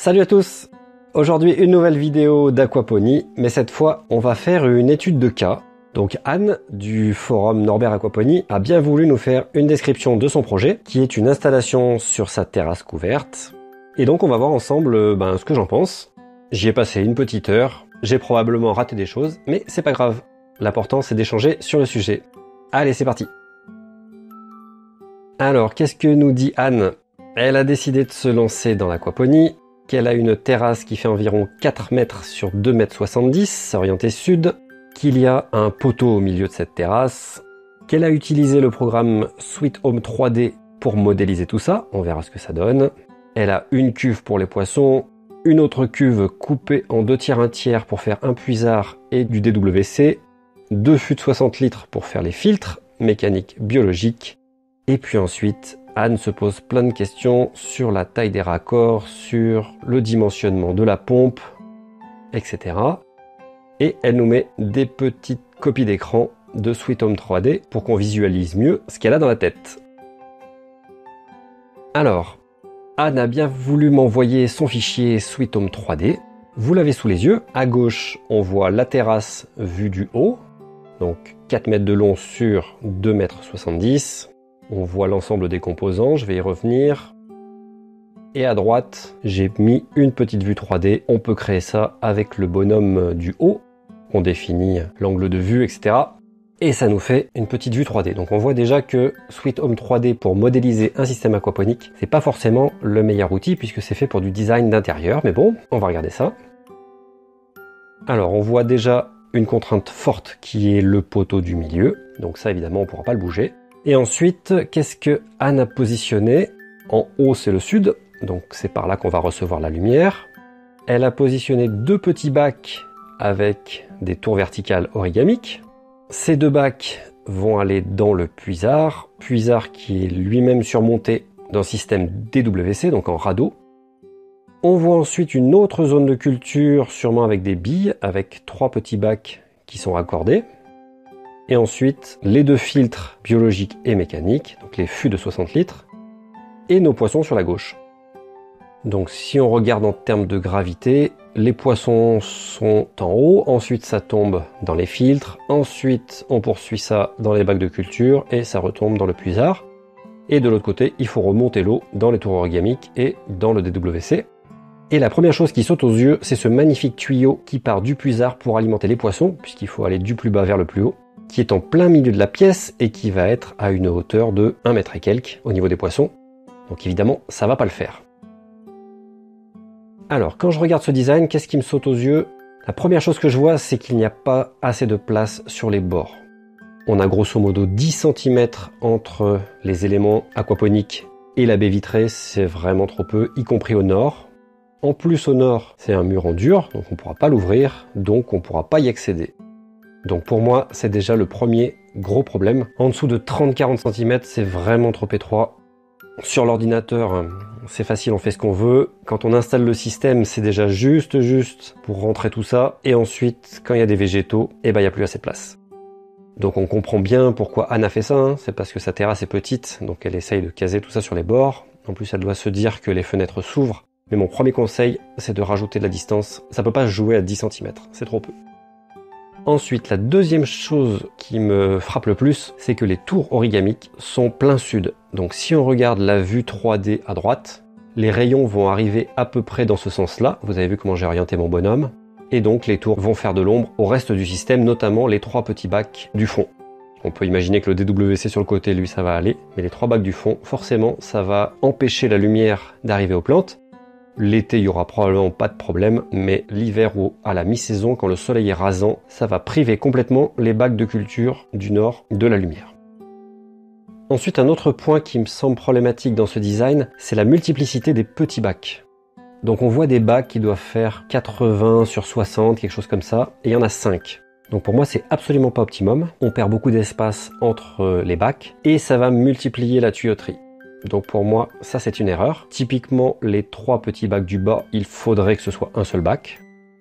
Salut à tous! Aujourd'hui une nouvelle vidéo d'aquaponie, mais cette fois on va faire une étude de cas. Donc Anne du forum Norbert Aquaponie a bien voulu nous faire une description de son projet, qui est une installation sur sa terrasse couverte. Et donc on va voir ensemble ce que j'en pense. J'y ai passé une petite heure, j'ai probablement raté des choses, mais c'est pas grave. L'important c'est d'échanger sur le sujet. Allez, c'est parti! Alors, qu'est-ce que nous dit Anne? Elle a décidé de se lancer dans l'aquaponie, qu'elle a une terrasse qui fait environ 4 mètres sur 2 mètres 70, orientée sud, qu'il y a un poteau au milieu de cette terrasse, qu'elle a utilisé le programme Sweet Home 3D pour modéliser tout ça, on verra ce que ça donne. Elle a une cuve pour les poissons, une autre cuve coupée en 2 tiers 1 tiers pour faire un puisard et du DWC, 2 fûts de 60 litres pour faire les filtres, mécanique biologique, et puis ensuite Anne se pose plein de questions sur la taille des raccords, sur le dimensionnement de la pompe, etc. Et elle nous met des petites copies d'écran de Sweet Home 3D pour qu'on visualise mieux ce qu'elle a dans la tête. Alors, Anne a bien voulu m'envoyer son fichier Sweet Home 3D. Vous l'avez sous les yeux. À gauche, on voit la terrasse vue du haut, donc 4 mètres de long sur 2 mètres 70. On voit l'ensemble des composants, je vais y revenir. Et à droite, j'ai mis une petite vue 3D. On peut créer ça avec le bonhomme du haut. On définit l'angle de vue, etc. Et ça nous fait une petite vue 3D. Donc on voit déjà que Sweet Home 3D pour modéliser un système aquaponique, c'est pas forcément le meilleur outil puisque c'est fait pour du design d'intérieur. Mais bon, on va regarder ça. Alors on voit déjà une contrainte forte qui est le poteau du milieu. Donc ça évidemment on pourra pas le bouger. Et ensuite, qu'est-ce que Anne a positionné? En haut, c'est le sud, donc c'est par là qu'on va recevoir la lumière. Elle a positionné 2 petits bacs avec des tours verticales origamiques. Ces 2 bacs vont aller dans le puisard qui est lui-même surmonté d'un système DWC, donc en radeau. On voit ensuite une autre zone de culture, sûrement avec des billes, avec 3 petits bacs qui sont raccordés. Et ensuite, les 2 filtres biologiques et mécaniques, donc les fûts de 60 litres, et nos poissons sur la gauche. Donc si on regarde en termes de gravité, les poissons sont en haut, ensuite ça tombe dans les filtres, ensuite on poursuit ça dans les bacs de culture et ça retombe dans le puisard. Et de l'autre côté, il faut remonter l'eau dans les tours origamiques et dans le DWC. Et la première chose qui saute aux yeux, c'est ce magnifique tuyau qui part du puisard pour alimenter les poissons, puisqu'il faut aller du plus bas vers le plus haut, qui est en plein milieu de la pièce et qui va être à une hauteur de 1 mètre et quelques au niveau des poissons. Donc évidemment, ça va pas le faire. Alors, quand je regarde ce design, qu'est-ce qui me saute aux yeux? La première chose que je vois, c'est qu'il n'y a pas assez de place sur les bords. On a grosso modo 10 cm entre les éléments aquaponiques et la baie vitrée, c'est vraiment trop peu, y compris au nord. En plus, au nord, c'est un mur en dur, donc on ne pourra pas l'ouvrir, donc on ne pourra pas y accéder. Donc pour moi, c'est déjà le premier gros problème. En dessous de 30-40 cm, c'est vraiment trop étroit. Sur l'ordinateur, c'est facile, on fait ce qu'on veut. Quand on installe le système, c'est déjà juste pour rentrer tout ça. Et ensuite, quand il y a des végétaux, il n'y a plus assez de place. Donc on comprend bien pourquoi Anne a fait ça. C'est parce que sa terrasse est petite, donc elle essaye de caser tout ça sur les bords. En plus, elle doit se dire que les fenêtres s'ouvrent. Mais mon premier conseil, c'est de rajouter de la distance. Ça peut pas se jouer à 10 cm, c'est trop peu. Ensuite, la deuxième chose qui me frappe le plus, c'est que les tours origamiques sont plein sud. Donc si on regarde la vue 3D à droite, les rayons vont arriver à peu près dans ce sens-là. Vous avez vu comment j'ai orienté mon bonhomme. Et donc les tours vont faire de l'ombre au reste du système, notamment les 3 petits bacs du fond. On peut imaginer que le DWC sur le côté, lui, ça va aller. Mais les 3 bacs du fond, forcément, ça va empêcher la lumière d'arriver aux plantes. L'été, il n'y aura probablement pas de problème, mais l'hiver ou à la mi-saison, quand le soleil est rasant, ça va priver complètement les bacs de culture du nord de la lumière. Ensuite, un autre point qui me semble problématique dans ce design, c'est la multiplicité des petits bacs. Donc on voit des bacs qui doivent faire 80 sur 60, quelque chose comme ça, et il y en a 5. Donc pour moi, c'est absolument pas optimum. On perd beaucoup d'espace entre les bacs, et ça va multiplier la tuyauterie. Donc pour moi, ça c'est une erreur. Typiquement, les 3 petits bacs du bas, il faudrait que ce soit un seul bac.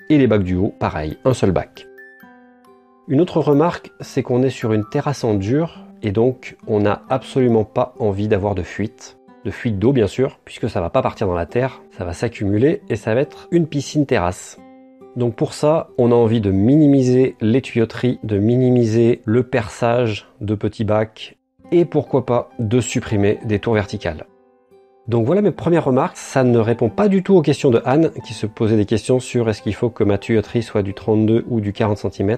Et les bacs du haut, pareil, un seul bac. Une autre remarque, c'est qu'on est sur une terrasse en dur, et donc on n'a absolument pas envie d'avoir de fuite. de fuite d'eau bien sûr, puisque ça va pas partir dans la terre, ça va s'accumuler et ça va être une piscine terrasse. Donc pour ça, on a envie de minimiser les tuyauteries, de minimiser le perçage de petits bacs et pourquoi pas de supprimer des tours verticales. Donc voilà mes premières remarques, ça ne répond pas du tout aux questions de Anne qui se posait des questions sur est-ce qu'il faut que ma tuyauterie soit du 32 ou du 40 cm.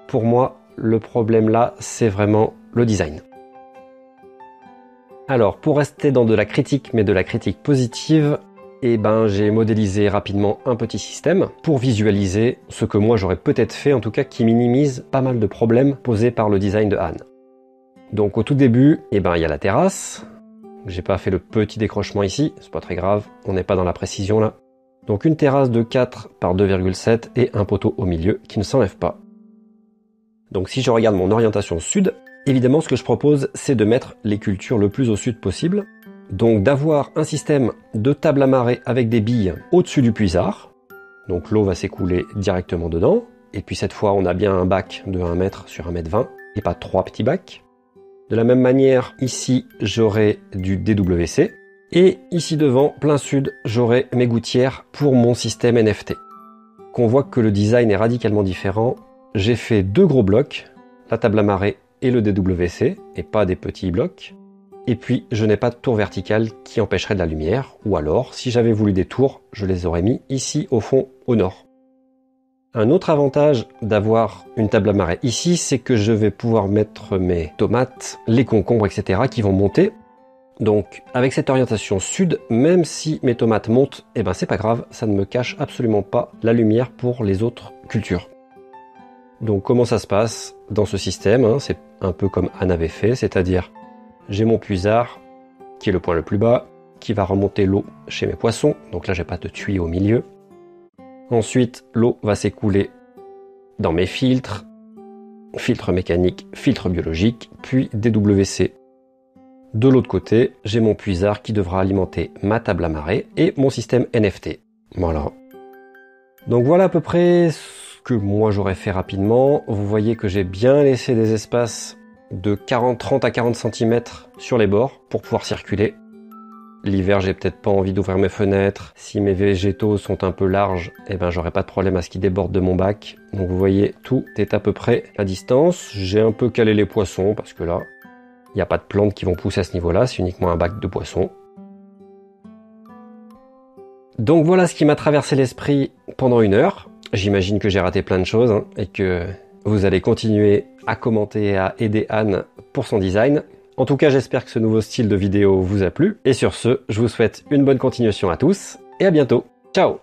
Pour moi, le problème là, c'est vraiment le design. Alors pour rester dans de la critique, mais de la critique positive, j'ai modélisé rapidement un petit système pour visualiser ce que moi j'aurais peut-être fait, en tout cas qui minimise pas mal de problèmes posés par le design de Anne. Donc au tout début, il y a la terrasse. J'ai pas fait le petit décrochement ici, c'est pas très grave, on n'est pas dans la précision là. Donc une terrasse de 4 par 2,7 et un poteau au milieu qui ne s'enlève pas. Donc si je regarde mon orientation sud, évidemment ce que je propose c'est de mettre les cultures le plus au sud possible. Donc d'avoir un système de table à marée avec des billes au-dessus du puisard. Donc l'eau va s'écouler directement dedans. Et puis cette fois on a bien un bac de 1 mètre sur 1,20 m et pas 3 petits bacs. De la même manière, ici, j'aurai du DWC. Et ici devant, plein sud, j'aurai mes gouttières pour mon système NFT. Qu'on voit que le design est radicalement différent. J'ai fait 2 gros blocs, la table à marée et le DWC, et pas des petits blocs. Et puis, je n'ai pas de tour verticale qui empêcherait de la lumière. Ou alors, si j'avais voulu des tours, je les aurais mis ici, au fond, au nord. Un autre avantage d'avoir une table à marée ici, c'est que je vais pouvoir mettre mes tomates, les concombres, etc. qui vont monter. Donc avec cette orientation sud, même si mes tomates montent, c'est pas grave, ça ne me cache absolument pas la lumière pour les autres cultures. Donc comment ça se passe dans ce système, c'est un peu comme Anne avait fait, c'est-à-dire j'ai mon puisard qui est le point le plus bas, qui va remonter l'eau chez mes poissons, donc là j'ai pas de tuyau au milieu. Ensuite, l'eau va s'écouler dans mes filtres, filtres mécaniques, filtres biologiques, puis DWC. De l'autre côté, j'ai mon puisard qui devra alimenter ma table à marée et mon système NFT. Voilà. Donc voilà à peu près ce que moi j'aurais fait rapidement. Vous voyez que j'ai bien laissé des espaces de 30 à 40 cm sur les bords pour pouvoir circuler. L'hiver, j'ai peut-être pas envie d'ouvrir mes fenêtres. Si mes végétaux sont un peu larges, j'aurai pas de problème à ce qu'ils débordent de mon bac. Donc vous voyez, tout est à peu près à distance. J'ai un peu calé les poissons parce que là, il n'y a pas de plantes qui vont pousser à ce niveau-là. C'est uniquement un bac de poissons. Donc voilà ce qui m'a traversé l'esprit pendant 1 heure. J'imagine que j'ai raté plein de choses et que vous allez continuer à commenter et à aider Anne pour son design. En tout cas, j'espère que ce nouveau style de vidéo vous a plu. Et sur ce, je vous souhaite une bonne continuation à tous et à bientôt. Ciao!